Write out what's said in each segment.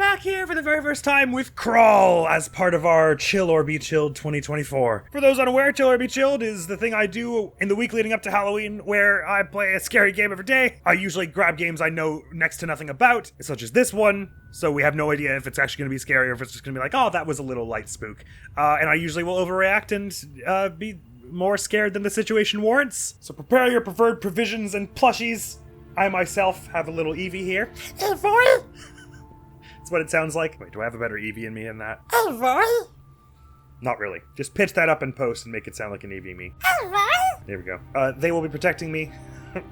back here for the very first time with Crawl as part of our Chill or Be Chilled 2024. For those unaware, Chill or Be Chilled is the thing I do in the week leading up to Halloween where I play a scary game every day. I usually grab games I know next to nothing about, such as this one, so we have no idea if it's actually going to be scary or if it's just going to be like, oh, that was a little light spook. And I usually will overreact and be more scared than the situation warrants. So prepare your preferred provisions and plushies. I myself have a little Eevee here. Hey, boy! That's what it sounds like. Wait, do I have a better Eevee in me than that? Hey, boy! Not really. Just pitch that up in post and make it sound like an Eevee me. Hey, boy! There we go. They will be protecting me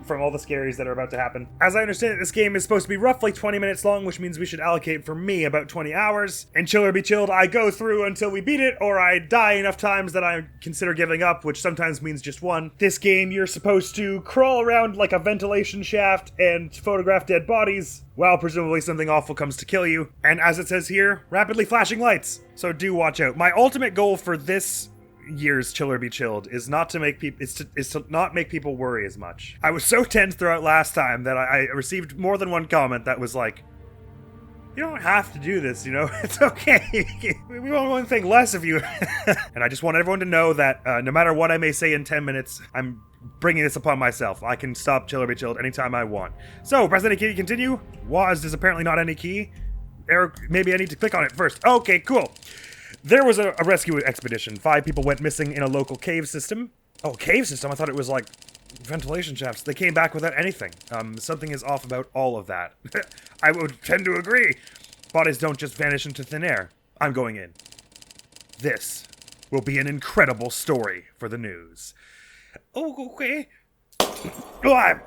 from all the scaries that are about to happen. As I understand it, this game is supposed to be roughly 20 minutes long, which means we should allocate for me about 20 hours. And Chill or Be Chilled, I go through until we beat it, or I die enough times that I consider giving up, which sometimes means just one. This game, you're supposed to crawl around like a ventilation shaft and photograph dead bodies, while presumably something awful comes to kill you. And as it says here, rapidly flashing lights. So do watch out. My ultimate goal for this year's Chill or Be Chilled is not to make people is to not make people worry as much. I was so tense throughout last time that I received more than one comment that was like, you don't have to do this, you know, it's okay. We want one thing less of you. And I just want everyone to know that no matter what I may say in 10 minutes, I'm bringing this upon myself. I can stop Chill or Be Chilled anytime I want. So press any key to continue. WASD is apparently not any key. Eric, maybe I need to click on it first. Okay, cool. There was a rescue expedition. 5 people went missing in a local cave system. Oh, cave system? I thought it was like ventilation shafts. They came back without anything. Something is off about all of that. I would tend to agree. Bodies don't just vanish into thin air. I'm going in. This will be an incredible story for the news. Oh, okay. Oh, I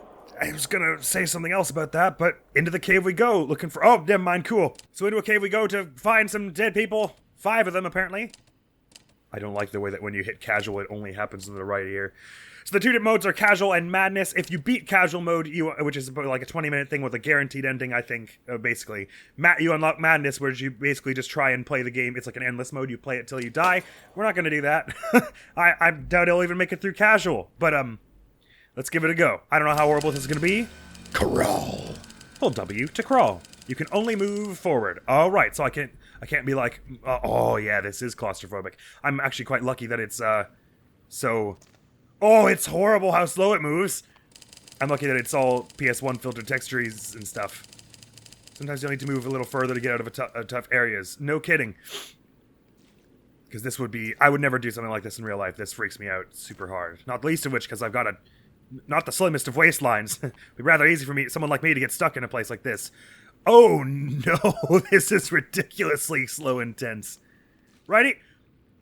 was gonna say something else about that, but into the cave we go, looking for... Oh, never mind, cool. So into a cave we go to find some dead people. 5 of them, apparently. I don't like the way that when you hit casual, it only happens in the right ear. So the 2 modes are casual and madness. If you beat casual mode, which is about like a 20-minute thing with a guaranteed ending, I think, basically. You unlock madness, where you basically just try and play the game. It's like an endless mode. You play it till you die. We're not going to do that. I doubt I'll even make it through casual. But, let's give it a go. I don't know how horrible this is going to be. Crawl. Hold W to crawl. You can only move forward. All right, so I can't be like, oh yeah, this is claustrophobic. I'm actually quite lucky that it's, so... Oh, it's horrible how slow it moves. I'm lucky that it's all PS1 filtered textures and stuff. Sometimes you'll need to move a little further to get out of tough areas. No kidding. Because this would be... I would never do something like this in real life. This freaks me out super hard. Not the least of which, because I've got not the slimmest of waistlines. It'd be rather easy for someone like me to get stuck in a place like this. Oh no, this is ridiculously slow and tense. Righty.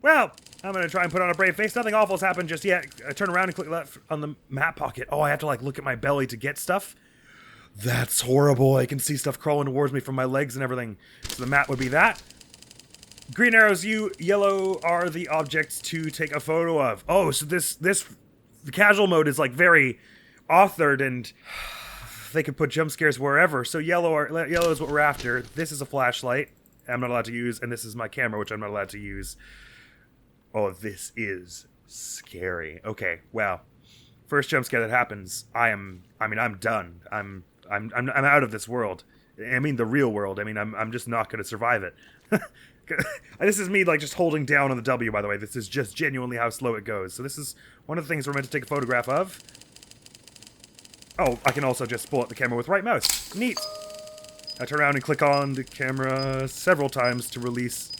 Well, I'm going to try and put on a brave face. Nothing awful has happened just yet. I turn around and click left on the map pocket. Oh, I have to like look at my belly to get stuff? That's horrible. I can see stuff crawling towards me from my legs and everything. So the map would be that. Green arrows, yellow are the objects to take a photo of. Oh, so the casual mode is like very authored and... They could put jump scares wherever. So yellow is what we're after. This is a flashlight I'm not allowed to use, and this is my camera, which I'm not allowed to use. Oh, this is scary. Okay, wow. First jump scare that happens, I'm done. I'm out of this world. I mean the real world. I mean I'm just not going to survive it. This is me like just holding down on the W, by the way. This is just genuinely how slow it goes. So this is one of the things we're meant to take a photograph of. Oh, I can also just pull up the camera with right mouse. Neat. I turn around and click on the camera several times to release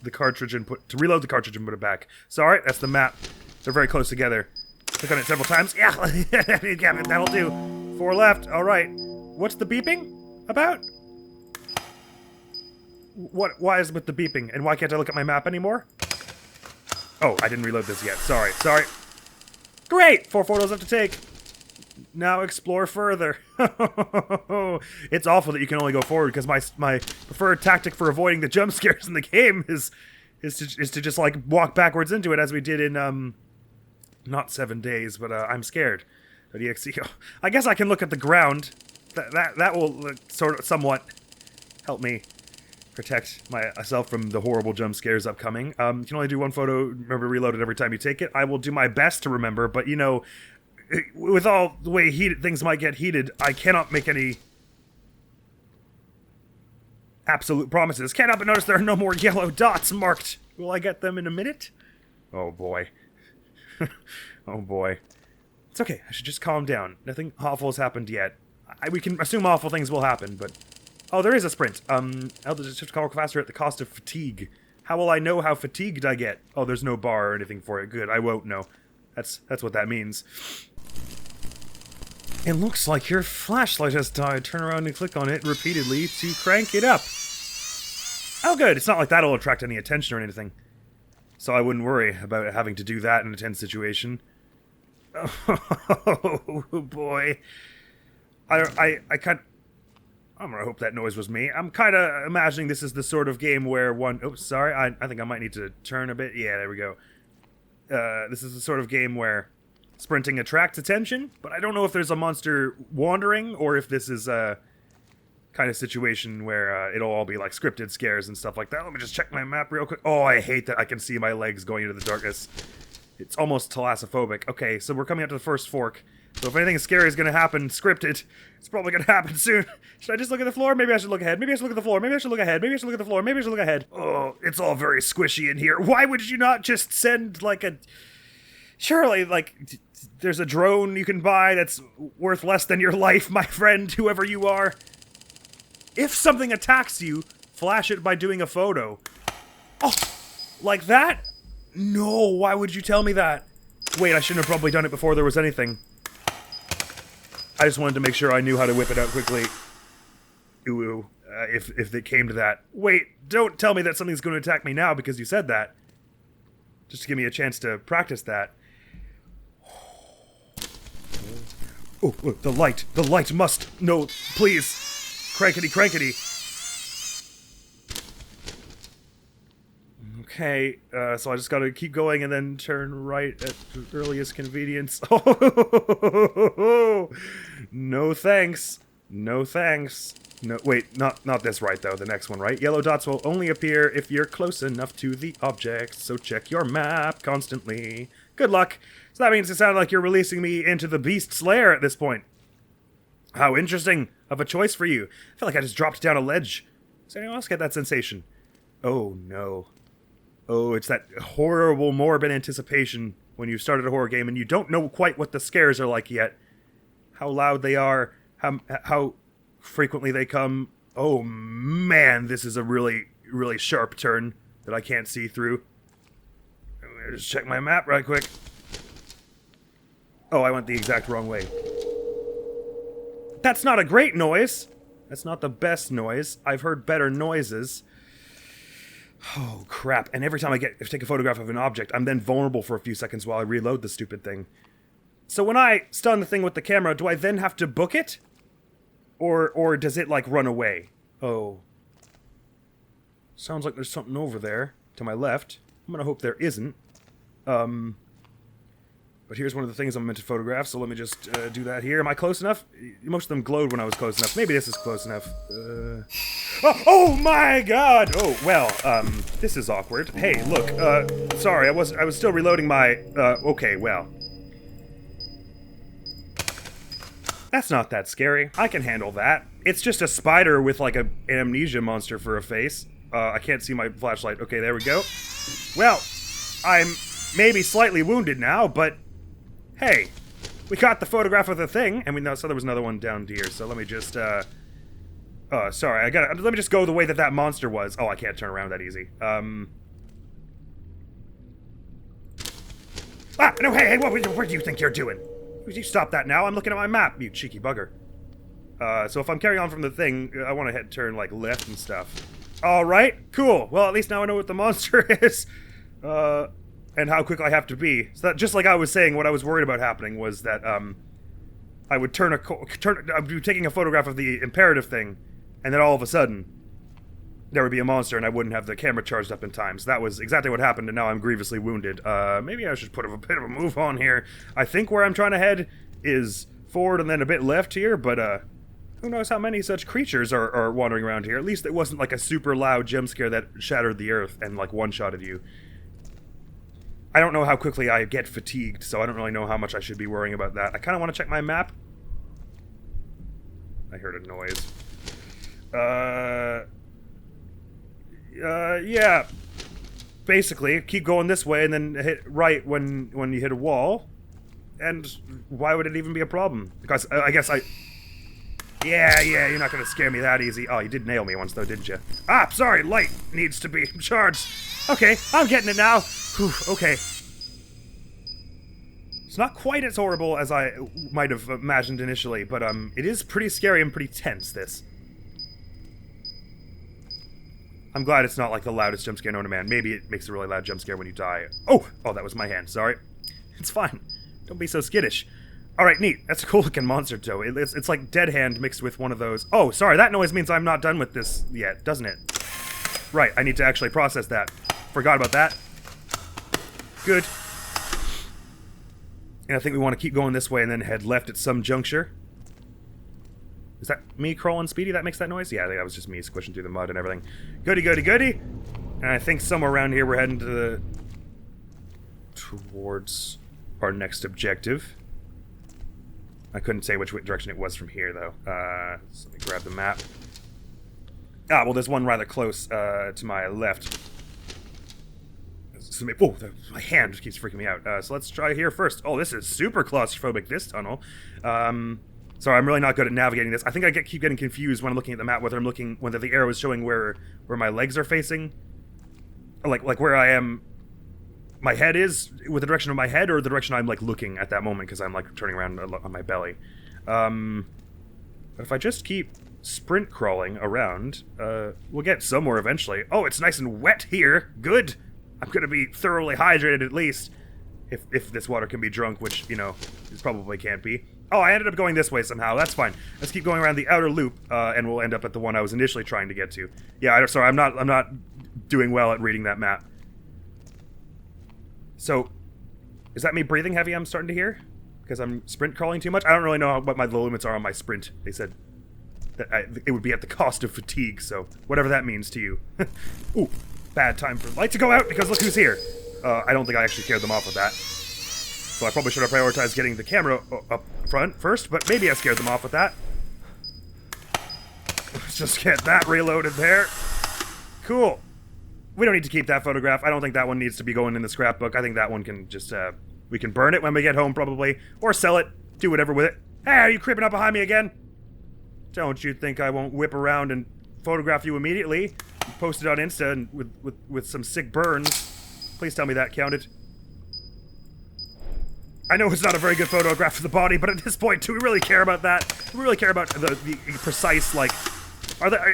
the cartridge and reload the cartridge and put it back. So, alright, that's the map. They're very close together. Click on it several times. Yeah, that'll do. 4 left. Alright. What's the beeping about? Why is it with the beeping? And why can't I look at my map anymore? Oh, I didn't reload this yet. Sorry. Great! 4 photos left to take. Now explore further. It's awful that you can only go forward because my preferred tactic for avoiding the jump scares in the game is to just like walk backwards into it as we did in not 7 days, but I'm scared. .exe. I guess I can look at the ground. That will sort of somewhat help me protect myself from the horrible jump scares upcoming. You can only do 1 photo. Remember, reload it every time you take it. I will do my best to remember, but you know, with all the way things might get heated, I cannot make any Absolute promises. Can't help but notice there are no more yellow dots marked. Will I get them in a minute? Oh boy. Oh boy. It's okay, I should just calm down. Nothing awful has happened yet. We can assume awful things will happen, but... Oh, there is a sprint. I'll just have to call faster at the cost of fatigue. How will I know how fatigued I get? Oh, there's no bar or anything for it. Good, I won't know. That's what that means. It looks like your flashlight has died. Turn around and click on it repeatedly to crank it up. Oh good, it's not like that'll attract any attention or anything. So I wouldn't worry about having to do that in a tense situation. Oh boy. I can't... I'm gonna hope that noise was me. I'm kind of imagining this is the sort of game where one... Oh, sorry, I think I might need to turn a bit. Yeah, there we go. This is the sort of game where sprinting attracts attention, but I don't know if there's a monster wandering, or if this is a kind of situation where it'll all be like scripted scares and stuff like that. Let me just check my map real quick. Oh, I hate that I can see my legs going into the darkness. It's almost thalassophobic. Okay, so we're coming up to the first fork. So if anything scary is going to happen, scripted, it's probably going to happen soon. Should I just look at the floor? Maybe I should look ahead. Maybe I should look at the floor. Maybe I should look ahead. Maybe I should look at the floor. Maybe I should look ahead. Oh, it's all very squishy in here. Why would you not just send, like, a... Surely, like, there's a drone you can buy that's worth less than your life, my friend, whoever you are. If something attacks you, flash it by doing a photo. Oh, like that? No, why would you tell me that? Wait, I shouldn't have probably done it before there was anything. I just wanted to make sure I knew how to whip it out quickly. Ooh, if it came to that. Wait, don't tell me that something's going to attack me now because you said that. Just to give me a chance to practice that. Oh, the light must, no, please. Crankety, crankety. Okay, so I just gotta keep going and then turn right at the earliest convenience. Oh, no thanks. No thanks. No, wait, not this right though, the next one, right? Yellow dots will only appear if you're close enough to the object, so check your map constantly. Good luck. So that means it sounded like you're releasing me into the beast's lair at this point. How interesting of a choice for you. I feel like I just dropped down a ledge. Does anyone else get that sensation? Oh no. Oh, it's that horrible, morbid anticipation when you started a horror game and you don't know quite what the scares are like yet. How loud they are, how frequently they come. Oh man, this is a really, really sharp turn that I can't see through. I'm gonna just check my map right quick. Oh, I went the exact wrong way. That's not a great noise. That's not the best noise. I've heard better noises. Oh, crap. And every time I take a photograph of an object, I'm then vulnerable for a few seconds while I reload the stupid thing. So when I stun the thing with the camera, do I then have to book it? Or does it, like, run away? Oh. Sounds like there's something over there, to my left. I'm gonna hope there isn't. But here's one of the things I'm meant to photograph, so let me just do that here. Am I close enough? Most of them glowed when I was close enough. Maybe this is close enough. Oh my god! Oh, well, this is awkward. Hey, look, sorry, I was still reloading my, okay, well. That's not that scary. I can handle that. It's just a spider with, like, an amnesia monster for a face. I can't see my flashlight. Okay, there we go. Well, I'm maybe slightly wounded now, but hey, we got the photograph of the thing, and we know, so there was another one down here, so let me just, sorry, let me just go the way that monster was. Oh, I can't turn around that easy. No, hey, what do you think you're doing? Would you stop that now? I'm looking at my map, you cheeky bugger. So if I'm carrying on from the thing, I want to turn, like, left and stuff. Alright, cool. Well, at least now I know what the monster is. And how quick I have to be. So that, just like I was saying, what I was worried about happening was that, I would I'd be taking a photograph of the imperative thing, and then all of a sudden, there would be a monster and I wouldn't have the camera charged up in time. So that was exactly what happened, and now I'm grievously wounded. Maybe I should put a bit of a move on here. I think where I'm trying to head is forward and then a bit left here, but, who knows how many such creatures are wandering around here. At least it wasn't like a super loud jump scare that shattered the earth and, like, one-shotted you. I don't know how quickly I get fatigued, so I don't really know how much I should be worrying about that. I kind of want to check my map. I heard a noise. Yeah. Basically, keep going this way and then hit right when you hit a wall. And why would it even be a problem? Because I guess I... Yeah, you're not gonna scare me that easy. Oh, you did nail me once though, didn't you? Ah, sorry, light needs to be charged. Okay, I'm getting it now. Whew, okay. It's not quite as horrible as I might have imagined initially, but it is pretty scary and pretty tense, this. I'm glad it's not like the loudest jump scare known to man. Maybe it makes a really loud jump scare when you die. Oh, that was my hand, sorry. It's fine. Don't be so skittish. Alright, neat. That's a cool looking monster, though. It's like Dead Hand mixed with one of those... Oh, sorry, that noise means I'm not done with this yet, doesn't it? Right, I need to actually process that. Forgot about that. Good. And I think we want to keep going this way and then head left at some juncture. Is that me crawling Speedy that makes that noise? Yeah, that was just me squishing through the mud and everything. Goody, goody, goody! And I think somewhere around here we're heading to the... towards our next objective. I couldn't say which direction it was from here, though. So let me grab the map. Ah, well, there's one rather close to my left. So oh, my hand just keeps freaking me out. So let's try here first. Oh, this is super claustrophobic, this tunnel. Sorry, I'm really not good at navigating this. I think I keep getting confused when I'm looking at the map, whether the arrow is showing where my legs are facing. Like where I am... my head is with the direction of my head, or the direction I'm like looking at that moment because I'm like turning around on my belly. But if I just keep sprint crawling around, we'll get somewhere eventually. Oh, it's nice and wet here. Good. I'm gonna be thoroughly hydrated at least, if this water can be drunk, which you know it probably can't be. Oh, I ended up going this way somehow. That's fine. Let's keep going around the outer loop, and we'll end up at the one I was initially trying to get to. Yeah, sorry, I'm not doing well at reading that map. So, is that me breathing heavy I'm starting to hear? Because I'm sprint crawling too much? I don't really know what the limits are on my sprint. They said that it would be at the cost of fatigue, so whatever that means to you. Ooh, bad time for the light to go out because look who's here. I don't think I actually scared them off with that. So I probably should have prioritized getting the camera up front first, but maybe I scared them off with that. Let's just get that reloaded there. Cool. We don't need to keep that photograph. I don't think that one needs to be going in the scrapbook. I think that one can just, we can burn it when we get home, probably. Or sell it. Do whatever with it. Hey, are you creeping up behind me again? Don't you think I won't whip around and photograph you immediately? Post it on Insta and with some sick burns. Please tell me that counted. I know it's not a very good photograph of the body, but at this point, do we really care about that? Do we really care about the precise, like...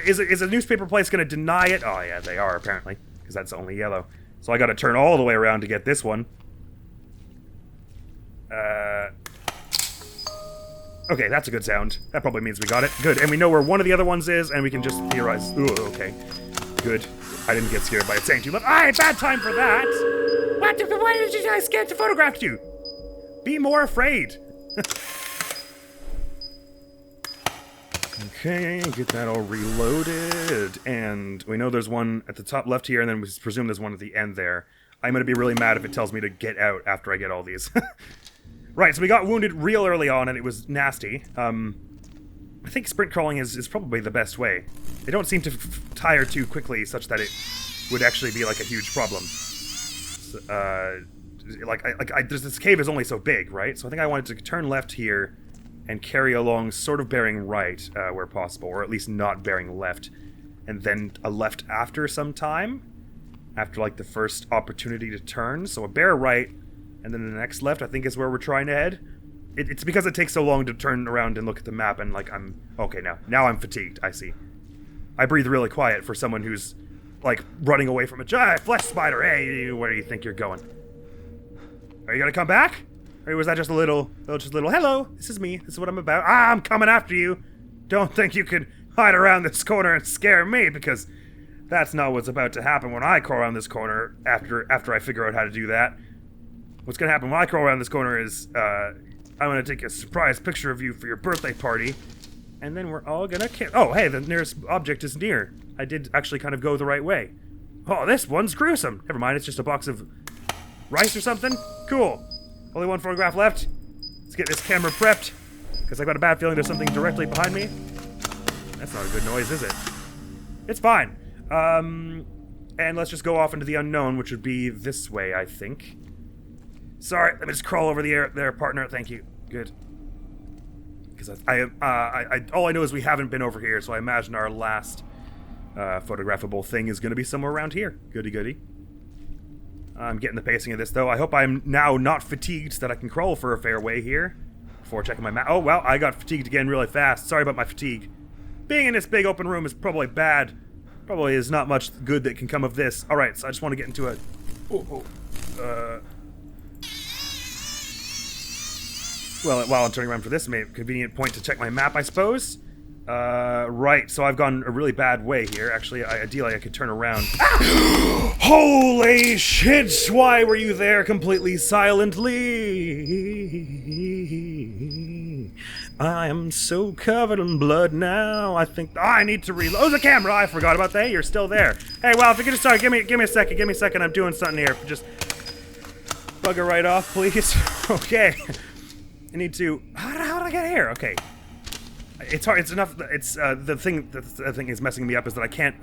Is a newspaper place going to deny it? Oh, yeah, they are, apparently. Because that's only yellow. So I got to turn all the way around to get this one. Okay, that's a good sound. That probably means we got it. Good, and we know where one of the other ones is, and we can just theorize. Ooh, okay. Good. I didn't get scared by it saying too much. Aye, bad time for that! What? Why did you guys get to photograph you? Be more afraid. Okay, get that all reloaded. And we know there's one at the top left here, and then we presume there's one at the end there. I'm going to be really mad if it tells me to get out after I get all these. Right, so we got wounded real early on, and it was nasty. I think sprint crawling is probably the best way. They don't seem to tire too quickly, such that it would actually be like a huge problem. This cave is only so big, right? So I think I wanted to turn left here and carry along, sort of bearing right where possible, or at least not bearing left, and then a left after some time, after like the first opportunity to turn. So a bear right, and then the next left I think is where we're trying to head. It's because it takes so long to turn around and look at the map, and like I'm okay now I'm fatigued. I see. I breathe really quiet for someone who's like running away from a giant flesh spider. Hey, where do you think you're going? Are you gonna come back? Or was that just a little, hello, this is me, this is what I'm about. I'm coming after you. Don't think you can hide around this corner and scare me, because that's not what's about to happen when I crawl around this corner after I figure out how to do that. What's gonna happen when I crawl around this corner is, I'm gonna take a surprise picture of you for your birthday party, and then we're all gonna oh, hey, the nearest object is near. I did actually kind of go the right way. Oh, this one's gruesome. Never mind, it's just a box of rice or something? Cool. Only one photograph left. Let's get this camera prepped, because I've got a bad feeling there's something directly behind me. That's not a good noise, is it? It's fine. And And let's just go off into the unknown, which would be this way, I think. Sorry, let me just crawl over the air there, partner. Thank you. Good. Because all I know is we haven't been over here, so I imagine our last photographable thing is going to be somewhere around here. Goody goody. I'm getting the pacing of this, though. I hope I'm now not fatigued so that I can crawl for a fair way here before checking my map. Oh, well, I got fatigued again really fast. Sorry about my fatigue. Being in this big open room is probably bad. Probably is not much good that can come of this. All right, so I just want to get into a... Well, while I'm turning around for this, maybe a convenient point to check my map, I suppose. Right, so I've gone a really bad way here. Actually, ideally I could turn around. Ah! Holy shit! Why were you there completely silently? I am so covered in blood now. I think I need to reload. Oh, the camera! I forgot about that. Hey, you're still there. Hey, well, if you're gonna start, give me a second. Give me a second. I'm doing something here. Just bugger right off, please. Okay. I need to. How did I get here? Okay. It's hard. It's enough. It's the thing is messing me up is that I can't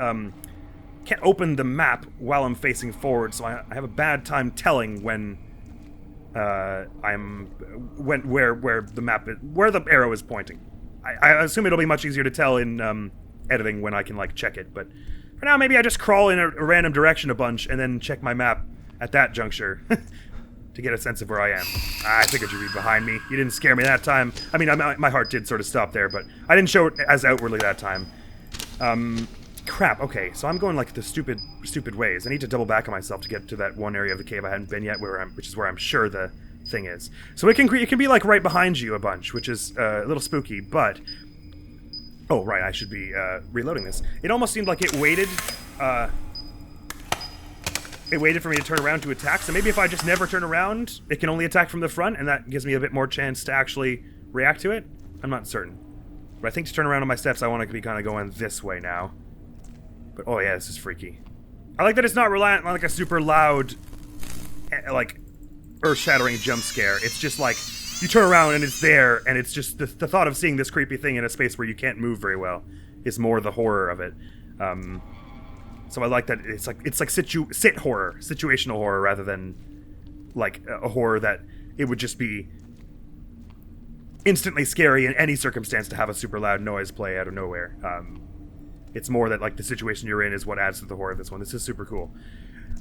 open the map while I'm facing forward, so I have a bad time telling when where the map is, where the arrow is pointing. I assume it'll be much easier to tell in editing when I can like check it, but for now maybe I just crawl in a random direction a bunch and then check my map at that juncture. To get a sense of where I am. I figured you'd be behind me. You didn't scare me that time. I mean, my heart did sort of stop there, but I didn't show it as outwardly that time. Crap, okay, so I'm going like the stupid ways. I need to double back on myself to get to that one area of the cave I hadn't been yet, which is where I'm sure the thing is. So it can be like right behind you a bunch, which is a little spooky, but... Oh, right, I should be reloading this. It almost seemed like it waited... It waited for me to turn around to attack, so maybe if I just never turn around, it can only attack from the front, and that gives me a bit more chance to actually react to it? I'm not certain. But I think to turn around on my steps, I want to be kind of going this way now. But, oh yeah, this is freaky. I like that it's not reliant on like a super loud, like, earth-shattering jump scare. It's just like, you turn around and it's there, and it's just the thought of seeing this creepy thing in a space where you can't move very well is more the horror of it. So I like that it's like situational horror rather than like a horror that it would just be instantly scary in any circumstance to have a super loud noise play out of nowhere. It's more that like the situation you're in is what adds to the horror of this one. This is super cool.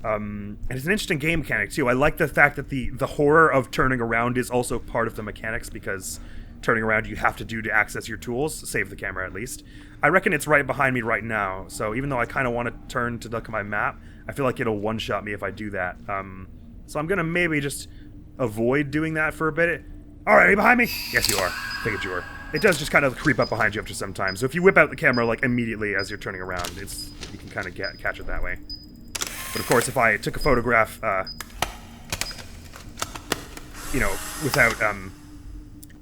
And it's an interesting game mechanic too. I like the fact that the horror of turning around is also part of the mechanics because turning around you have to do to access your tools, save the camera at least. I reckon it's right behind me right now, so even though I kind of want to turn to look at my map, I feel like it'll one-shot me if I do that. So I'm going to maybe just avoid doing that for a bit. Alright, are you behind me? Yes, you are. Figured you were. It does just kind of creep up behind you after some time, so if you whip out the camera like immediately as you're turning around, you can kind of catch it that way. But of course, if I took a photograph, you know, without...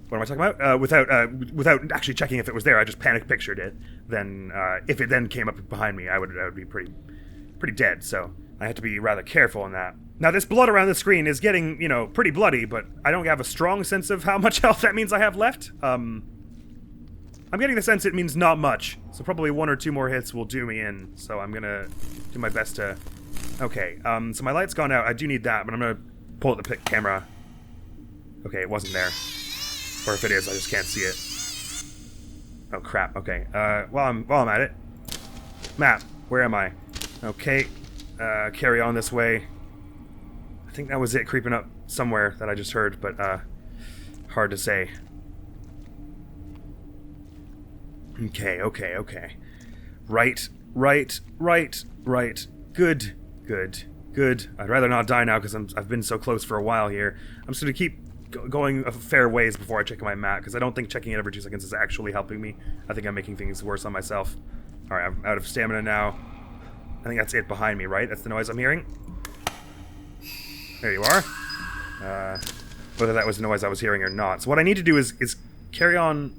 what am I talking about? Without actually checking if it was there, I just panic pictured it. Then, if it then came up behind me, I would be pretty dead. So I had to be rather careful on that. Now, this blood around the screen is getting, you know, pretty bloody, but I don't have a strong sense of how much health that means I have left. I'm getting the sense it means not much. So probably 1 or 2 more hits will do me in. So I'm gonna do my best to. Okay. So my light's gone out. I do need that, but I'm gonna pull out the camera. Okay, it wasn't there. Or if it is, I just can't see it. Oh crap, okay. While I'm at it. Map, where am I? Okay. Carry on this way. I think that was it creeping up somewhere that I just heard, but hard to say. Okay. Right. Good. I'd rather not die now because I've been so close for a while here. I'm just gonna keep going a fair ways before I check my map, because I don't think checking it every 2 seconds is actually helping me. I think I'm making things worse on myself. Alright, I'm out of stamina now. I think that's it behind me, right? That's the noise I'm hearing? There you are. Whether that was the noise I was hearing or not. So what I need to do is carry on...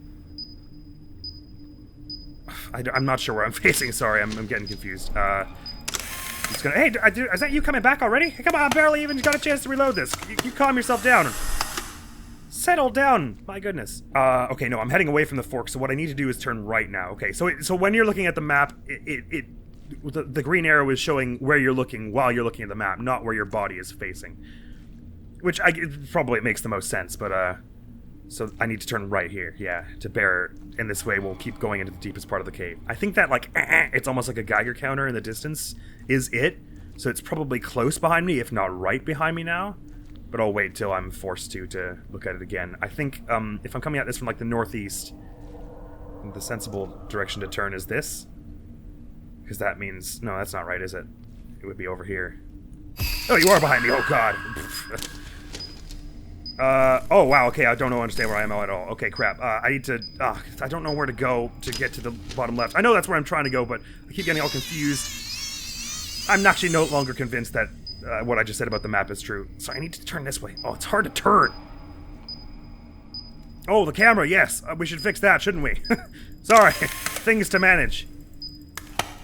I'm not sure where I'm facing, sorry, I'm getting confused. Just gonna... Hey, is that you coming back already? Hey, come on, I barely even got a chance to reload this. You calm yourself down. Settle down! My goodness. Okay, no, I'm heading away from the fork, so what I need to do is turn right now. Okay, so when you're looking at the map, it the green arrow is showing where you're looking while you're looking at the map, not where your body is facing. Which probably makes the most sense, but so I need to turn right here, yeah, to bear, and this way we'll keep going into the deepest part of the cave. I think that, like, it's almost like a Geiger counter in the distance is it, so it's probably close behind me, if not right behind me now, but I'll wait till I'm forced to look at it again. I think, if I'm coming at this from, like, the northeast, the sensible direction to turn is this, because that means, no, that's not right, is it? It would be over here. Oh, you are behind me, oh god. Oh wow, okay, I don't understand where I am at all. Okay, crap. I need to, I don't know where to go to get to the bottom left. I know that's where I'm trying to go, but I keep getting all confused. I'm actually no longer convinced that what I just said about the map is true. So I need to turn this way. Oh, it's hard to turn. Oh, the camera, yes. We should fix that, shouldn't we? Sorry, things to manage.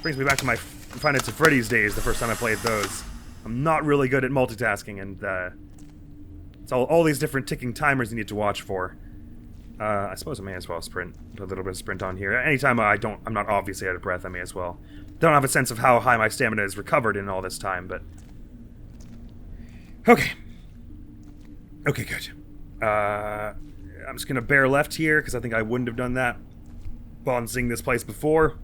Brings me back to my Five Nights at Freddy's days, the first time I played those. I'm not really good at multitasking, and it's all these different ticking timers you need to watch for. I suppose I may as well sprint. Put a little bit of sprint on here. Anytime I'm not obviously out of breath, I may as well. Don't have a sense of how high my stamina is recovered in all this time, but... Okay. Okay, good. I'm just gonna bear left here, because I think I wouldn't have done that while seeing this place before.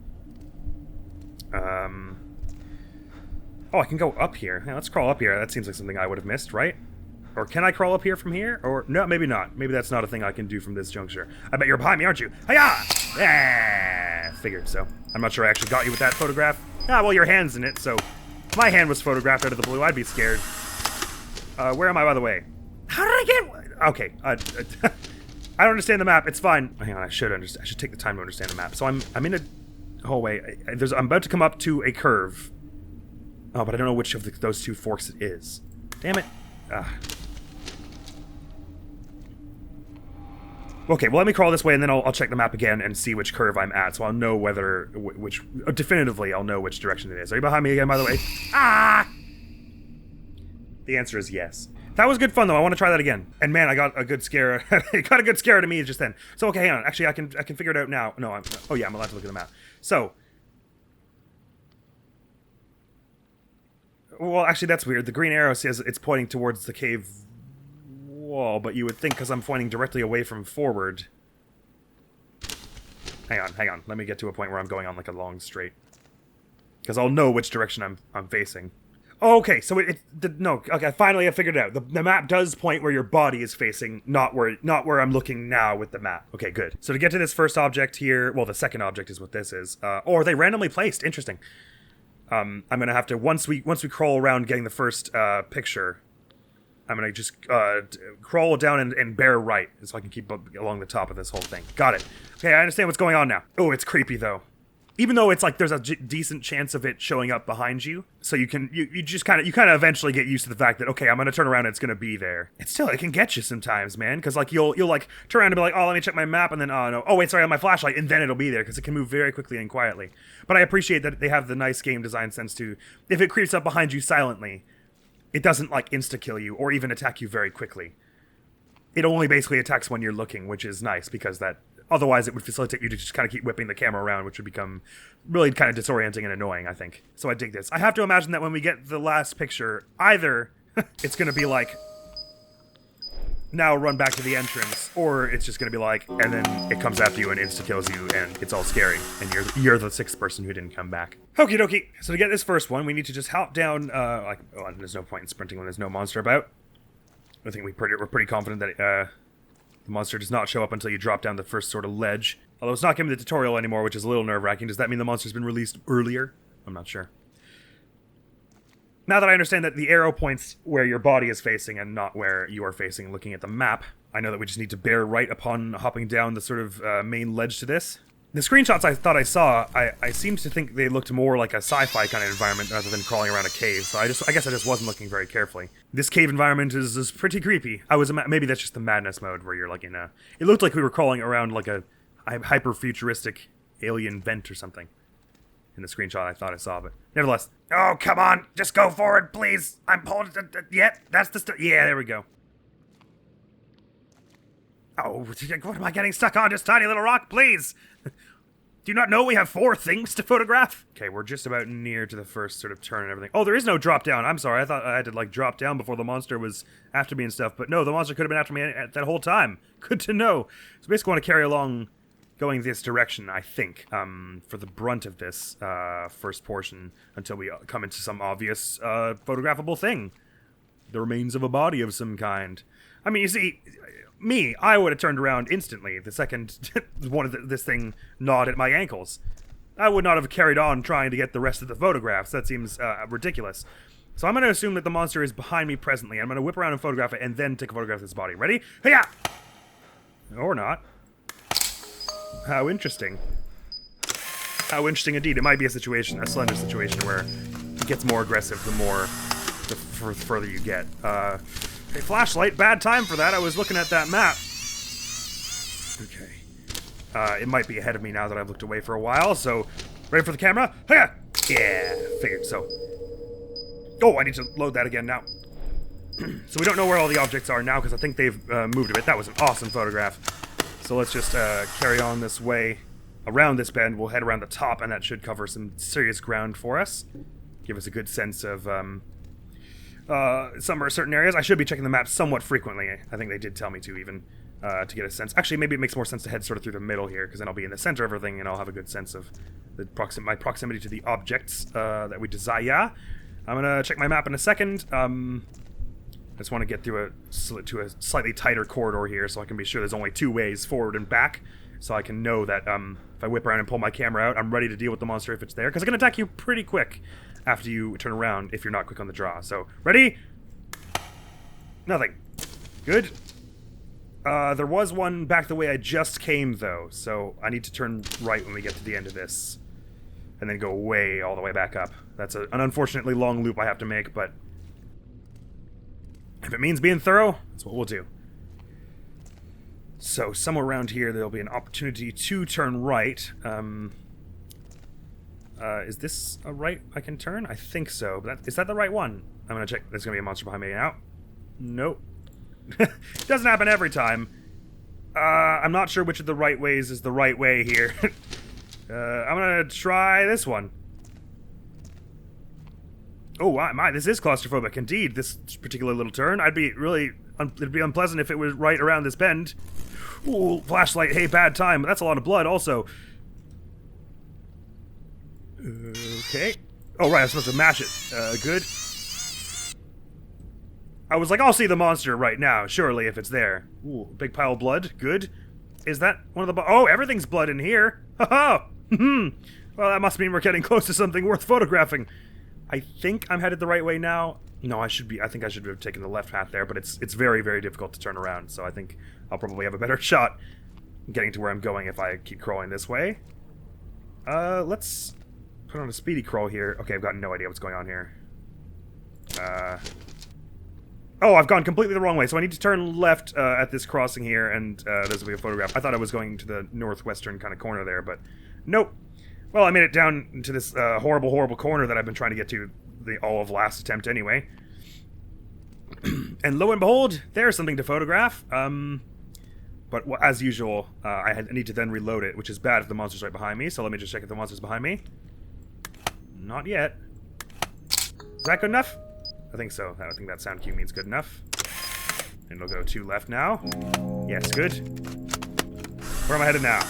Oh, I can go up here. Yeah, let's crawl up here. That seems like something I would have missed, right? Or can I crawl up here from here? Or, no, maybe not. Maybe that's not a thing I can do from this juncture. I bet you're behind me, aren't you? Hiya! Yeah! Figured so. I'm not sure I actually got you with that photograph. Ah, well, your hand's in it, so... If my hand was photographed out of the blue, I'd be scared. Where am I, by the way? How did I get... Okay, I don't understand the map. It's fine. Hang on, I should take the time to understand the map. So I'm in a hallway. I'm about to come up to a curve. Oh, but I don't know which of those two forks it is. Damn it. Okay, well, let me crawl this way, and then I'll check the map again and see which curve I'm at, so I'll know whether... definitively, I'll know which direction it is. Are you behind me again, by the way? Ah! The answer is yes. That was good fun, though. I want to try that again. And man, I got a good scare. It got a good scare out of me just then. So, okay, hang on. Actually, I can figure it out now. No, oh yeah, I'm allowed to look at the map. So... Well, actually, that's weird. The green arrow says it's pointing towards the cave wall, but you would think because I'm pointing directly away from forward... Hang on. Let me get to a point where I'm going on like a long straight. Because I'll know which direction I'm facing. Oh, okay, so okay, finally I figured it out. The map does point where your body is facing, not where I'm looking now with the map. Okay, good. So to get to this first object here, well, the second object is what this is. Or they randomly placed. Interesting. I'm gonna have to once we crawl around getting the first picture, I'm gonna just crawl down and bear right so I can keep along the top of this whole thing. Got it. Okay, I understand what's going on now. Oh, it's creepy though. Even though it's like there's a decent chance of it showing up behind you, so you kind of eventually get used to the fact that okay, I'm gonna turn around and it's gonna be there. It can get you sometimes, man, because like you'll like turn around and be like, oh, let me check my map, and then oh wait, sorry, I have my flashlight, and then it'll be there because it can move very quickly and quietly. But I appreciate that they have the nice game design sense to, if it creeps up behind you silently, it doesn't like insta kill you or even attack you very quickly. It only basically attacks when you're looking, which is nice because that. Otherwise, it would facilitate you to just kind of keep whipping the camera around, which would become really kind of disorienting and annoying, I think. So I dig this. I have to imagine that when we get the last picture, either it's going to be like, now run back to the entrance, or it's just going to be like, and then it comes after you and insta-kills you, and it's all scary, and you're the sixth person who didn't come back. Okie dokie. So to get this first one, we need to just hop down, there's no point in sprinting when there's no monster about. I think we're pretty confident that the monster does not show up until you drop down the first sort of ledge. Although it's not giving the tutorial anymore, which is a little nerve-wracking. Does that mean the monster's been released earlier? I'm not sure. Now that I understand that the arrow points where your body is facing and not where you are facing looking at the map, I know that we just need to bear right upon hopping down the sort of main ledge to this. The screenshots I thought I saw, I seemed to think they looked more like a sci-fi kind of environment rather than crawling around a cave, so I guess I just wasn't looking very carefully. This cave environment is pretty creepy. Maybe that's just the madness mode where you're like in a... It looked like we were crawling around like a hyper-futuristic alien vent or something. In the screenshot I thought I saw, but nevertheless. Oh, come on! Just go forward, please! I'm pulling... Yeah, that's the... Yeah, there we go. Oh, what am I getting stuck on? Just tiny little rock, please! Do you not know we have 4 things to photograph? Okay, we're just about near to the first sort of turn and everything. Oh, there is no drop down. I'm sorry. I thought I had to, like, drop down before the monster was after me and stuff. But no, the monster could have been after me at that whole time. Good to know. So basically want to carry along going this direction, I think, for the brunt of this first portion until we come into some obvious photographable thing. The remains of a body of some kind. I mean, you see, me, I would have turned around instantly the second this thing gnawed at my ankles. I would not have carried on trying to get the rest of the photographs. That seems ridiculous. So I'm going to assume that the monster is behind me presently. I'm going to whip around and photograph it and then take a photograph of this body. Ready? Hey-ya! Or not. How interesting. How interesting indeed. It might be a situation, a Slender situation, where it gets more aggressive the further you get. Hey, flashlight, bad time for that. I was looking at that map. Okay. It might be ahead of me now that I've looked away for a while, so... Ready for the camera? Hiya! Yeah, figured so. Oh, I need to load that again now. So we don't know where all the objects are now, because I think they've moved a bit. That was an awesome photograph. So let's just carry on this way around this bend. We'll head around the top, and that should cover some serious ground for us. Give us a good sense of certain areas. I should be checking the map somewhat frequently. I think they did tell me to, even, to get a sense. Actually, maybe it makes more sense to head sort of through the middle here, because then I'll be in the center of everything, and I'll have a good sense of my proximity to the objects that we desire. I'm going to check my map in a second. I just want to get through a slightly tighter corridor here, so I can be sure there's only 2 ways, forward and back, so I can know that if I whip around and pull my camera out, I'm ready to deal with the monster if it's there, because it can attack you pretty quick after you turn around if you're not quick on the draw. So, ready? Nothing. Good. There was one back the way I just came, though, so I need to turn right when we get to the end of this, and then go way all the way back up. That's an unfortunately long loop I have to make, but if it means being thorough, that's what we'll do. So, somewhere around here, there'll be an opportunity to turn right. Is this a right I can turn? I think so. But is that the right one? I'm gonna check. There's gonna be a monster behind me now. Nope. Doesn't happen every time. I'm not sure which of the right ways is the right way here. I'm gonna try this one. Oh, my, this is claustrophobic indeed, this particular little turn. It'd be unpleasant if it was right around this bend. Ooh, flashlight, hey, bad time. That's a lot of blood, also. Okay. Oh, right, I'm supposed to mash it. Good. I was like, I'll see the monster right now, surely, if it's there. Ooh, big pile of blood. Good. Is that one of the... Oh, everything's blood in here. Ha-ha! Well, that must mean we're getting close to something worth photographing. I think I'm headed the right way now. No, I think I should have taken the left path there, but it's very, very difficult to turn around, so I think I'll probably have a better shot getting to where I'm going if I keep crawling this way. Let's put on a speedy crawl here. Okay, I've got no idea what's going on here. Oh, I've gone completely the wrong way, so I need to turn left at this crossing here, and there's will be a photograph. I thought I was going to the northwestern kind of corner there, but nope. Well, I made it down into this horrible, horrible corner that I've been trying to get to all of last attempt anyway. And lo and behold, there's something to photograph. But as usual, I need to then reload it, which is bad if the monster's right behind me, so let me just check if the monster's behind me. Not yet. Is that good enough? I think so. I think that sound cue means good enough. And it'll go 2 left now. Yes, good. Where am I headed now?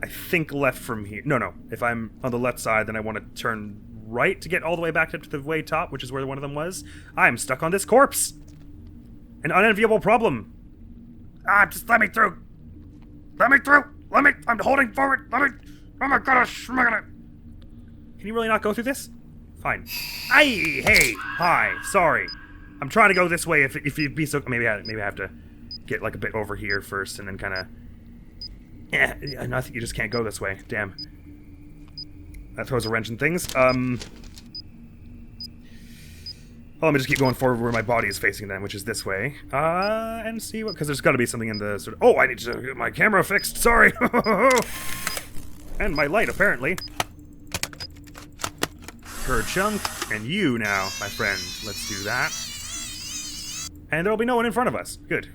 I think left from here. No. If I'm on the left side, then I want to turn right to get all the way back up to the way top, which is where one of them was. I'm stuck on this corpse. An unenviable problem. Just let me through. Let me through. I'm holding forward. Oh my gosh. Can you really not go through this? Fine. Hey, hi. Sorry. I'm trying to go this way. If you'd be so, maybe I have to get like a bit over here first, and then kind of. Yeah, I think you just can't go this way. Damn. That throws a wrench in things. Well, let me just keep going forward where my body is facing then, which is this way. And see what... Because there's got to be something in the sort of... Oh, I need to get my camera fixed. Sorry. And my light, apparently. Per chunk. And you now, my friend. Let's do that. And there'll be no one in front of us. Good.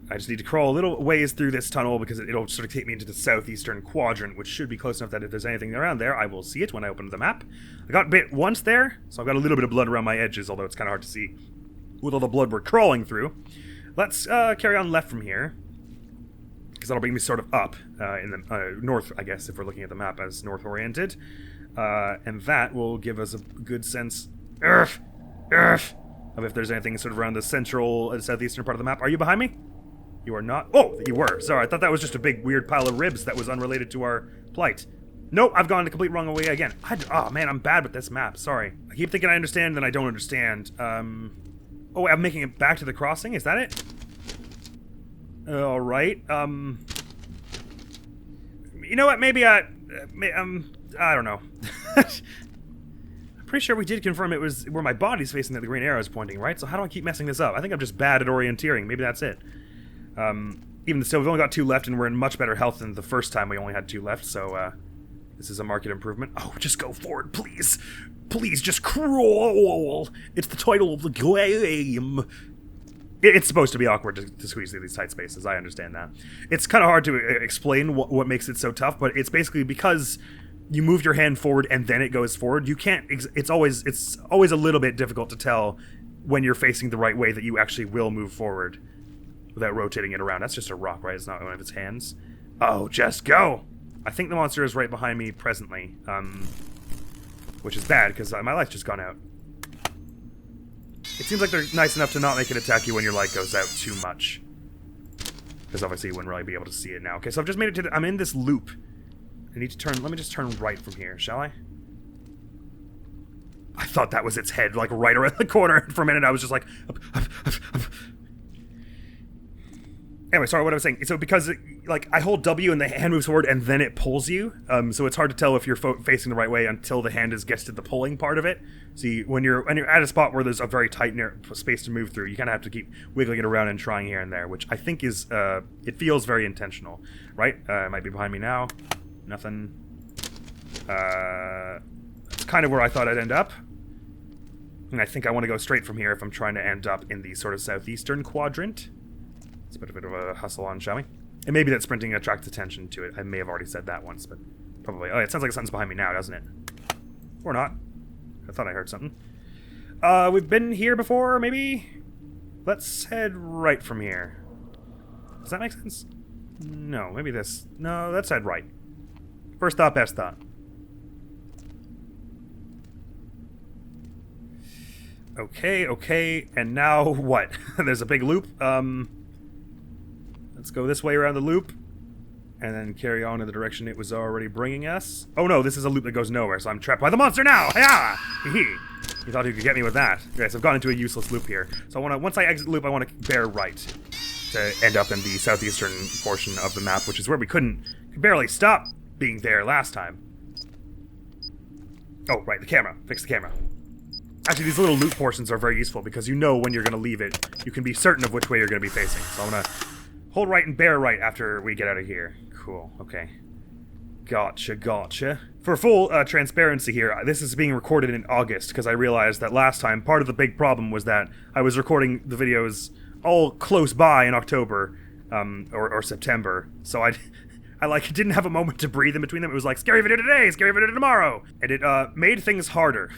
I just need to crawl a little ways through this tunnel because it'll sort of take me into the southeastern quadrant, which should be close enough that if there's anything around there, I will see it when I open the map. I got bit once there, so I've got a little bit of blood around my edges, although it's kind of hard to see with all the blood we're crawling through. Let's carry on left from here, because that'll bring me sort of up in the north, I guess, if we're looking at the map as north-oriented. And that will give us a good sense of if there's anything sort of around the central, southeastern part of the map. Are you behind me? You are not. Oh, you were. Sorry, I thought that was just a big weird pile of ribs that was unrelated to our plight. Nope, I've gone the complete wrong way again. Oh man, I'm bad with this map. Sorry. I keep thinking I understand, then I don't understand. Oh, I'm making it back to the crossing. Is that it? All right. You know what? Maybe I don't know. I'm pretty sure we did confirm it was where my body's facing that the green arrow is pointing, right? So how do I keep messing this up? I think I'm just bad at orienteering. Maybe that's it. Even still, we've only got 2 left, and we're in much better health than the first time we only had 2 left, so, this is a marked improvement. Oh, just go forward, please. Please, just crawl. It's the title of the game. It's supposed to be awkward to squeeze through these tight spaces, I understand that. It's kind of hard to explain what makes it so tough, but it's basically because you move your hand forward and then it goes forward. You can't, it's always a little bit difficult to tell when you're facing the right way that you actually will move forward without rotating it around. That's just a rock, right? It's not one of its hands. Oh, just go! I think the monster is right behind me presently, which is bad, because my light's just gone out. It seems like they're nice enough to not make it attack you when your light goes out too much. Because obviously you wouldn't really be able to see it now. Okay, so I've just made it to I'm in this loop. I need to turn, let me just turn right from here, shall I? I thought that was its head, like right around the corner. For a minute I was just like... Anyway, sorry, what I was saying. So because, like, I hold W and the hand moves forward and then it pulls you, so it's hard to tell if you're facing the right way until the hand gets to the pulling part of it. See, when you're at a spot where there's a very tight space to move through, you kind of have to keep wiggling it around and trying here and there, which I think is, it feels very intentional, right? It might be behind me now. Nothing. It's kind of where I thought I'd end up. And I think I want to go straight from here if I'm trying to end up in the sort of southeastern quadrant. Let's put a bit of a hustle on, shall we? And maybe that sprinting attracts attention to it. I may have already said that once, but probably. Oh, it sounds like something's behind me now, doesn't it? Or not. I thought I heard something. We've been here before, maybe? Let's head right from here. Does that make sense? No, maybe this. No, let's head right. First thought, best thought. Okay, and now what? There's a big loop. Let's go this way around the loop, and then carry on in the direction it was already bringing us. Oh no, this is a loop that goes nowhere, so I'm trapped by the monster now! Hiya! Hee. You thought you could get me with that. Okay, so I've gone into a useless loop here. So once I exit the loop, I want to bear right to end up in the southeastern portion of the map, which is where we could barely stop being there last time. Oh, right, the camera. Fix the camera. Actually, these little loop portions are very useful because you know when you're going to leave it. You can be certain of which way you're going to be facing. So I'm going to hold right and bear right after we get out of here. Cool, okay. Gotcha. For full transparency here, this is being recorded in August because I realized that last time part of the big problem was that I was recording the videos all close by in October or September. So I like didn't have a moment to breathe in between them. It was like, scary video today, scary video tomorrow. And it made things harder.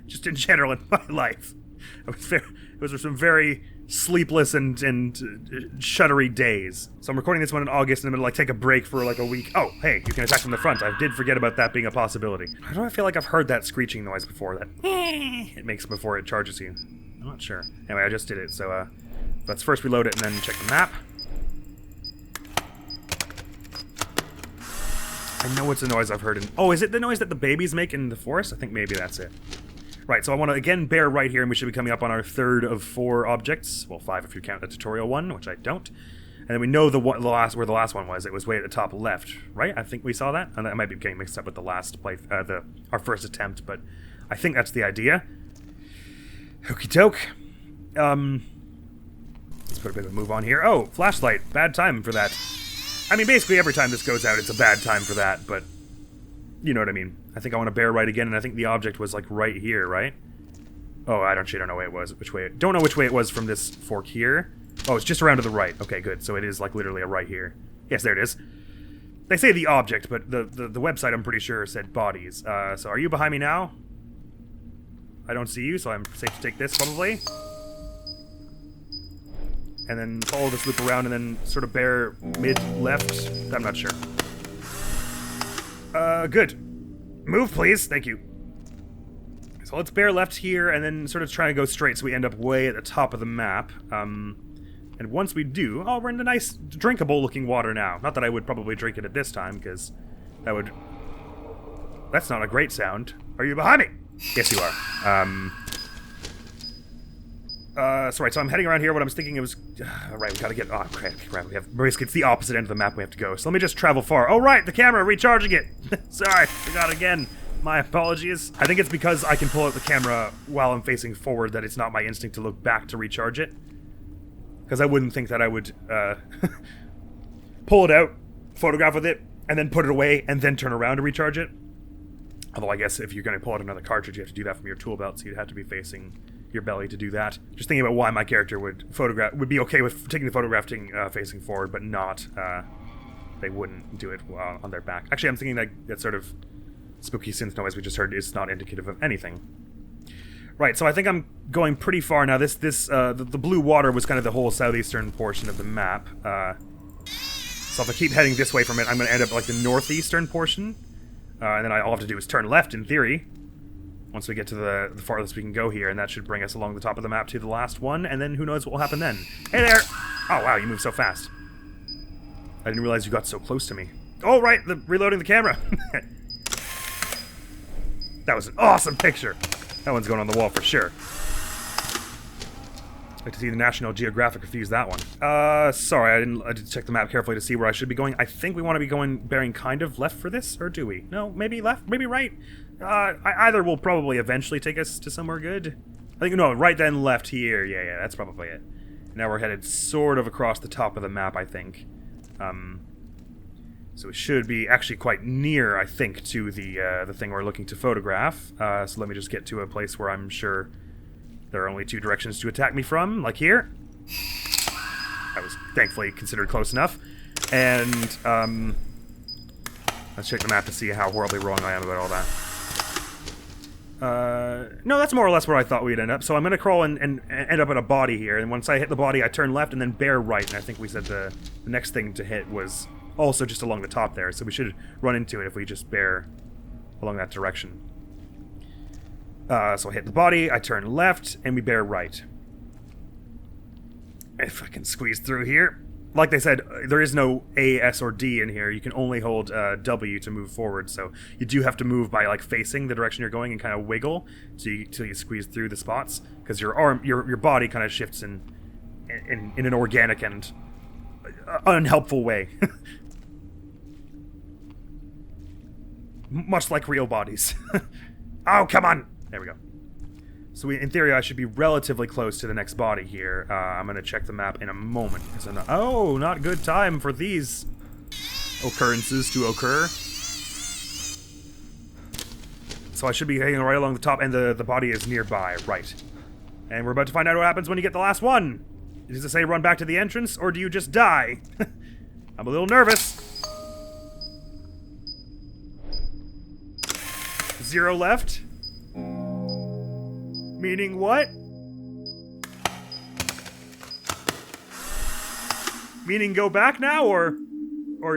Just in general in my life. It was some very sleepless and shuddery days. So I'm recording this one in August, and I'm gonna like take a break for like a week. Oh, hey, you can attack from the front. I did forget about that being a possibility. How do I feel like I've heard that screeching noise before? That it makes before it charges you. I'm not sure. Anyway, I just did it, so let's first reload it and then check the map. I know it's a noise I've heard in... Oh, is it the noise that the babies make in the forest? I think maybe that's it. Right, so I want to again bear right here, and we should be coming up on our 3rd of 4 objects. Well, 5 if you count the tutorial one, which I don't. And then we know where the last one was. It was way at the top left, right? I think we saw that. And that might be getting mixed up with the last our first attempt, but I think that's the idea. Okie doke. Let's put a bit of a move on here. Oh, flashlight. Bad time for that. I mean, basically every time this goes out, it's a bad time for that, but you know what I mean. I think I want to bear right again, and I think the object was like right here, right? Oh, I don't know where it was. Don't know which way it was from this fork here. Oh, it's just around to the right. Okay, good. So it is like literally a right here. Yes, there it is. They say the object, but the website I'm pretty sure said bodies. So are you behind me now? I don't see you, so I'm safe to take this probably. And then follow this loop around and then sort of bear mid-left. I'm not sure. Good. Move, please. Thank you. So let's bear left here and then sort of try to go straight so we end up way at the top of the map. And once we do... Oh, we're in the nice, drinkable-looking water now. Not that I would probably drink it at this time, because that would... That's not a great sound. Are you behind me? Yes, you are. Sorry, so I'm heading around here. What I was thinking it was... right, we gotta get... Oh, crap. We have... Basically, it's the opposite end of the map we have to go. So let me just travel far. Oh, right, the camera, recharging it. Sorry, forgot again. My apologies. I think it's because I can pull out the camera while I'm facing forward that it's not my instinct to look back to recharge it. Because I wouldn't think that I would pull it out, photograph with it, and then put it away, and then turn around to recharge it. Although I guess if you're going to pull out another cartridge, you have to do that from your tool belt, so you'd have to be facing your belly to do that. Just thinking about why my character would be okay with taking the photograph facing forward, but not, they wouldn't do it on their back. Actually, I'm thinking that sort of spooky synth noise we just heard is not indicative of anything. Right, so I think I'm going pretty far now. The blue water was kind of the whole southeastern portion of the map. So if I keep heading this way from it, I'm going to end up like the northeastern portion. And then all I have to do is turn left, in theory, once we get to the farthest we can go here, and that should bring us along the top of the map to the last one, and then who knows what will happen then. Hey there! Oh, wow, you move so fast. I didn't realize you got so close to me. Oh, right, reloading the camera. That was an awesome picture. That one's going on the wall for sure. I'd like to see the National Geographic refuse that one. Sorry, I didn't check the map carefully to see where I should be going. I think we want to be bearing kind of left for this, or do we? No, maybe left, maybe right. Either will probably eventually take us to somewhere good. I think, no, right then left here. Yeah, that's probably it. Now we're headed sort of across the top of the map, I think. So it should be actually quite near, I think, to the thing we're looking to photograph. So let me just get to a place where I'm sure there are only two directions to attack me from, like here. I was thankfully considered close enough. And let's check the map to see how horribly wrong I am about all that. No, that's more or less where I thought we'd end up. So I'm going to crawl and end up at a body here. And once I hit the body, I turn left and then bear right. And I think we said the next thing to hit was also just along the top there. So we should run into it if we just bear along that direction. So I hit the body, I turn left, and we bear right. If I can squeeze through here. Like they said, there is no A, S, or D in here. You can only hold W to move forward. So you do have to move by like facing the direction you're going and kind of wiggle till you squeeze through the spots. Because your body kind of shifts in an organic and unhelpful way. Much like real bodies. Oh, come on! There we go. So in theory, I should be relatively close to the next body here. I'm going to check the map in a moment. Oh, not good time for these occurrences to occur. So I should be hanging right along the top, and the body is nearby, right. And we're about to find out what happens when you get the last one. Does it say run back to the entrance, or do you just die? I'm a little nervous. 0 left. Meaning what? Meaning go back now, or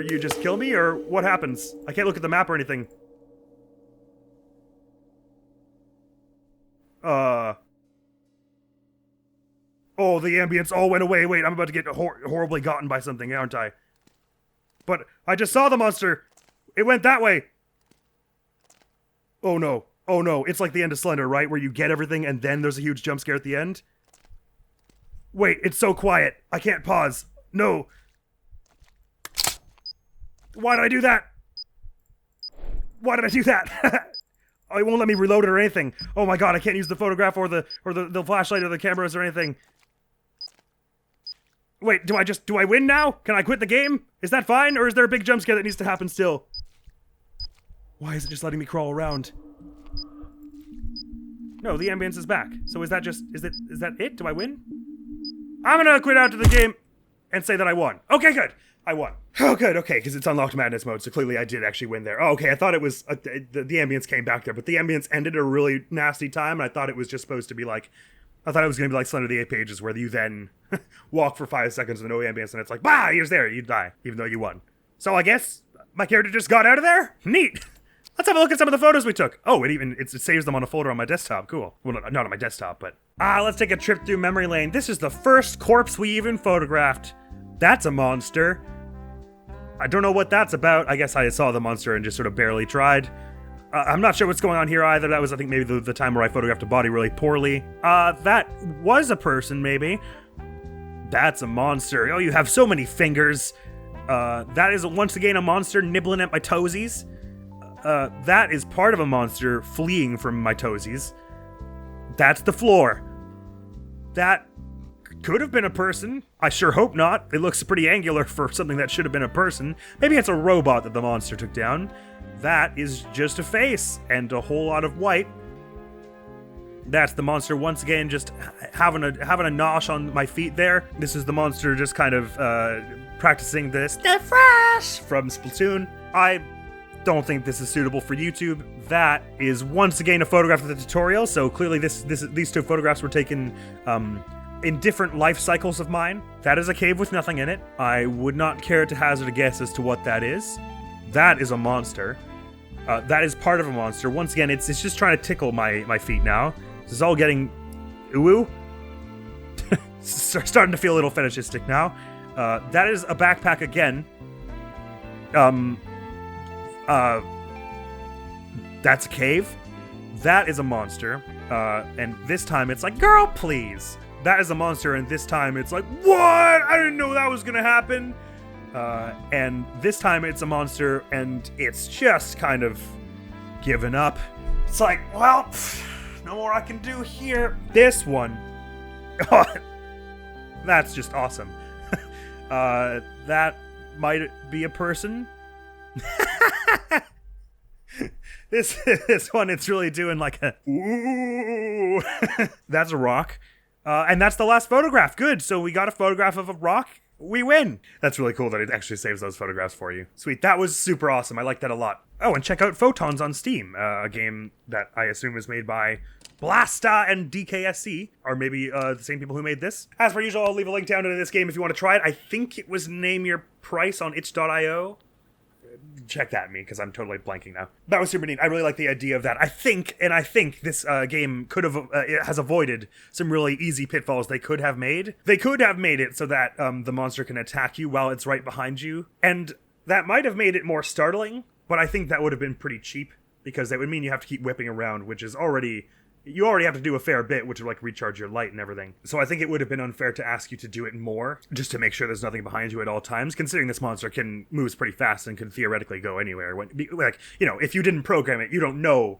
you just kill me, or what happens? I can't look at the map or anything. Oh, the ambience all went away. Wait, I'm about to get horribly gotten by something, aren't I? But I just saw the monster. It went that way. Oh no. Oh no, it's like the end of Slender, right? Where you get everything and then there's a huge jump scare at the end? Wait, it's so quiet. I can't pause. No. Why did I do that? Why did I do that? Oh, it won't let me reload it or anything. Oh my god, I can't use the photograph or the flashlight or the cameras or anything. Wait, do I win now? Can I quit the game? Is that fine? Or is there a big jump scare that needs to happen still? Why is it just letting me crawl around? No, the ambience is back. So is that it? Do I win? I'm gonna quit out to the game and say that I won. Okay, good. I won. Oh, good. Okay, because it's unlocked madness mode, so clearly I did actually win there. Oh, okay, I thought it was, the ambience came back there, but the ambience ended a really nasty time, and I thought it was just supposed to be like, I thought it was going to be like Slender the 8 Pages, where you then walk for 5 seconds with no ambience, and it's like, bah, you're there, you die, even though you won. So I guess my character just got out of there? Neat. Let's have a look at some of the photos we took. Oh, it saves them on a folder on my desktop. Cool. Well, not on my desktop, but... let's take a trip through memory lane. This is the first corpse we even photographed. That's a monster. I don't know what that's about. I guess I saw the monster and just sort of barely tried. I'm not sure what's going on here either. That was, I think, maybe the time where I photographed a body really poorly. That was a person, maybe. That's a monster. Oh, you have so many fingers. That is once again a monster nibbling at my toesies. That is part of a monster fleeing from my toesies. That's the floor. That could have been a person. I sure hope not. It looks pretty angular for something that should have been a person. Maybe it's a robot that the monster took down. That is just a face and a whole lot of white. That's the monster once again just having a nosh on my feet there. This is the monster just kind of practicing this the fresh from Splatoon. I don't think this is suitable for YouTube. That is once again a photograph of the tutorial, so clearly these two photographs were taken in different life cycles of mine. That is a cave with nothing in it. I would not care to hazard a guess as to what that is. That is a monster. That is part of a monster. Once again, it's just trying to tickle my feet now. This is all getting ooh-oo. Starting to feel a little fetishistic now. That is a backpack again. That's a cave. That is a monster. And this time it's like, girl, please. That is a monster, and this time it's like, what? I didn't know that was gonna happen. And this time it's a monster, and it's just kind of given up. It's like, well, no more I can do here. This one, that's just awesome. That might be a person. This one, it's really doing like a ooh. That's a rock. And that's the last photograph. Good. So we got a photograph of a rock. We win. That's really cool that it actually saves those photographs for you. Sweet. That was super awesome. I like that a lot. Oh, and check out Photons on Steam, a game that I assume is made by Blasta and DKSC, or maybe the same people who made this. As per usual, I'll leave a link down to this game if you want to try it. I think it was Name Your Price on itch.io. Check that me, because I'm totally blanking now. That was super neat. I really like the idea of that. I think this game could have it has avoided some really easy pitfalls they could have made. They could have made it so that the monster can attack you while it's right behind you, and that might have made it more startling, but I think that would have been pretty cheap, because that would mean you have to keep whipping around, which is you already have to do a fair bit, which would like recharge your light and everything. So I think it would have been unfair to ask you to do it more, just to make sure there's nothing behind you at all times, considering this monster moves pretty fast and can theoretically go anywhere. If you didn't program it, you don't know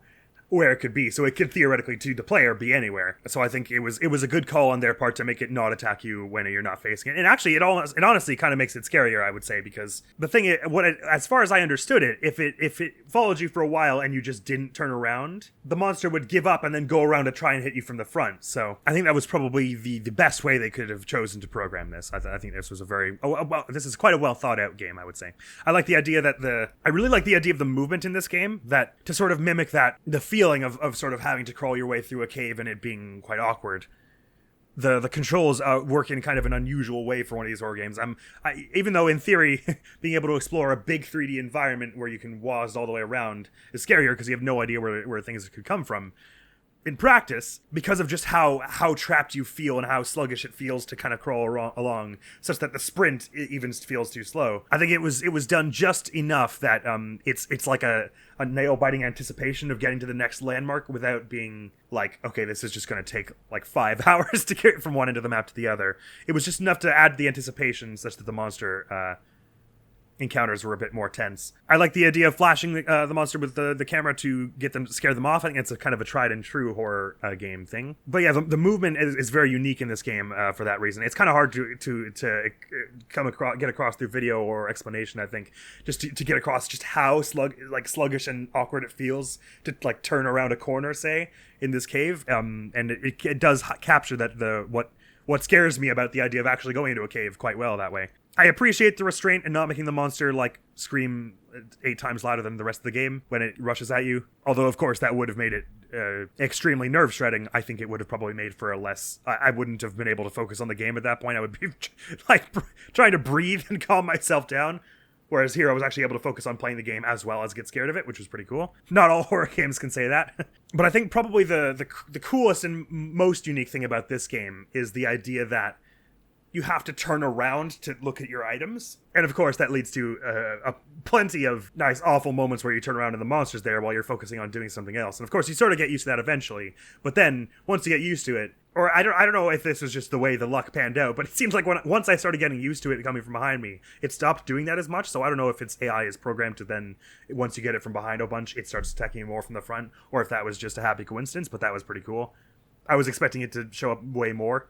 where it could be, so it could theoretically, to the player, be anywhere. So I think it was a good call on their part to make it not attack you when you're not facing it. And actually, it honestly kind of makes it scarier, I would say, because the thing is, as far as I understood it, if it followed you for a while and you just didn't turn around, the monster would give up and then go around to try and hit you from the front. So I think that was probably the best way they could have chosen to program this. I think this was this is quite a well thought out game, I would say. I like the idea I really like the idea of the movement in this game, that to sort of mimic the feeling of sort of having to crawl your way through a cave and it being quite awkward. The controls work in kind of an unusual way for one of these horror games. Even though in theory, being able to explore a big 3D environment where you can waz all the way around is scarier because you have no idea where things could come from. In practice, because of just how trapped you feel and how sluggish it feels to kind of crawl along, such that the sprint even feels too slow, I think it was done just enough that it's like a nail-biting anticipation of getting to the next landmark without being like, okay, this is just going to take like 5 hours to get from one end of the map to the other. It was just enough to add the anticipation such that the monster encounters were a bit more tense. I like the idea of flashing the monster with the camera to scare them off. I think it's a kind of a tried and true horror game thing. But yeah, the movement is very unique in this game for that reason. It's kind of hard to get across through video or explanation, I think, just to get across just how sluggish and awkward it feels to like turn around a corner, say, in this cave. And it does capture that what scares me about the idea of actually going into a cave quite well that way. I appreciate the restraint and not making the monster, like, scream 8 times louder than the rest of the game when it rushes at you. Although, of course, that would have made it extremely nerve-shredding. I think it would have probably made for a less... I wouldn't have been able to focus on the game at that point. I would be, like, trying to breathe and calm myself down. Whereas here, I was actually able to focus on playing the game as well as get scared of it, which was pretty cool. Not all horror games can say that. But I think probably the coolest and most unique thing about this game is the idea that you have to turn around to look at your items. And of course, that leads to plenty of nice, awful moments where you turn around and the monster's there while you're focusing on doing something else. And of course, you sort of get used to that eventually. But then, once you get used to it, or I don't know if this is just the way the luck panned out, but it seems like once I started getting used to it coming from behind me, it stopped doing that as much. So I don't know if its AI is programmed to then, once you get it from behind a bunch, it starts attacking you more from the front, or if that was just a happy coincidence, but that was pretty cool. I was expecting it to show up way more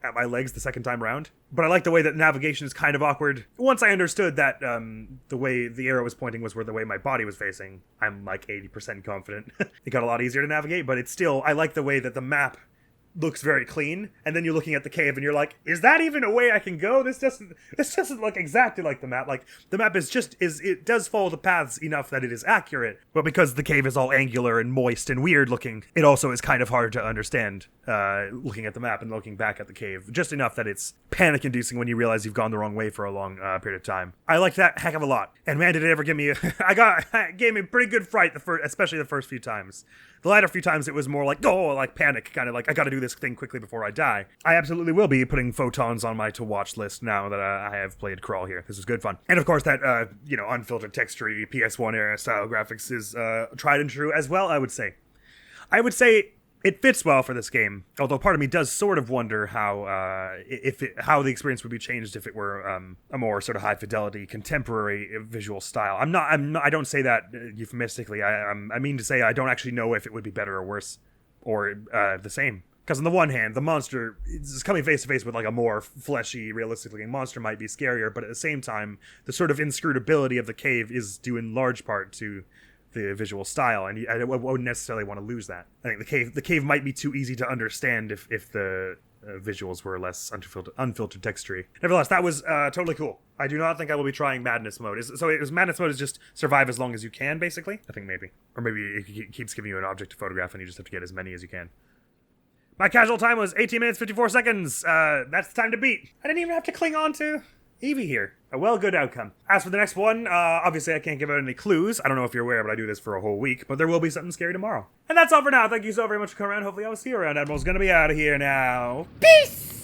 at my legs the second time around. But I like the way that navigation is kind of awkward. Once I understood that the way the arrow was pointing was where the way my body was facing, I'm like 80% confident. It got a lot easier to navigate, but it's still, I like the way that the map looks very clean, and then you're looking at the cave and you're like, is that even a way I can go? This doesn't look exactly like the map. Like, the map it does follow the paths enough that it is accurate, but because the cave is all angular and moist and weird looking, it also is kind of hard to understand looking at the map and looking back at the cave, just enough that it's panic-inducing when you realize you've gone the wrong way for a long period of time. I like that heck of a lot, and man, did it ever give me it gave me pretty good fright, especially the first few times. The latter few times it was more like, panic, kind of like, I gotta do this thing quickly before I die. I absolutely will be putting Photons on my to-watch list now that I have played Crawl here. This is good fun. And of course that, unfiltered texture PS1 era style graphics is tried and true as well, I would say. It fits well for this game, although part of me does sort of wonder how the experience would be changed if it were a more sort of high fidelity contemporary visual style. I don't say that euphemistically. I mean to say I don't actually know if it would be better or worse or the same. Because on the one hand, the monster is coming face to face with like a more fleshy, realistic looking monster might be scarier, but at the same time, the sort of inscrutability of the cave is due in large part to the visual style, and I wouldn't necessarily want to lose that. I think the cave might be too easy to understand if the visuals were less unfiltered textury. Nevertheless, that was totally cool. I do not think I will be trying Madness mode. Madness mode is just survive as long as you can, basically? I think maybe. Or maybe it keeps giving you an object to photograph and you just have to get as many as you can. My casual time was 18 minutes, 54 seconds. That's the time to beat. I didn't even have to cling on to Evie here. A good outcome. As for the next one, obviously I can't give out any clues. I don't know if you're aware, but I do this for a whole week. But there will be something scary tomorrow. And that's all for now. Thank you so very much for coming around. Hopefully I will see you around. Admiral's gonna be out of here now. Peace!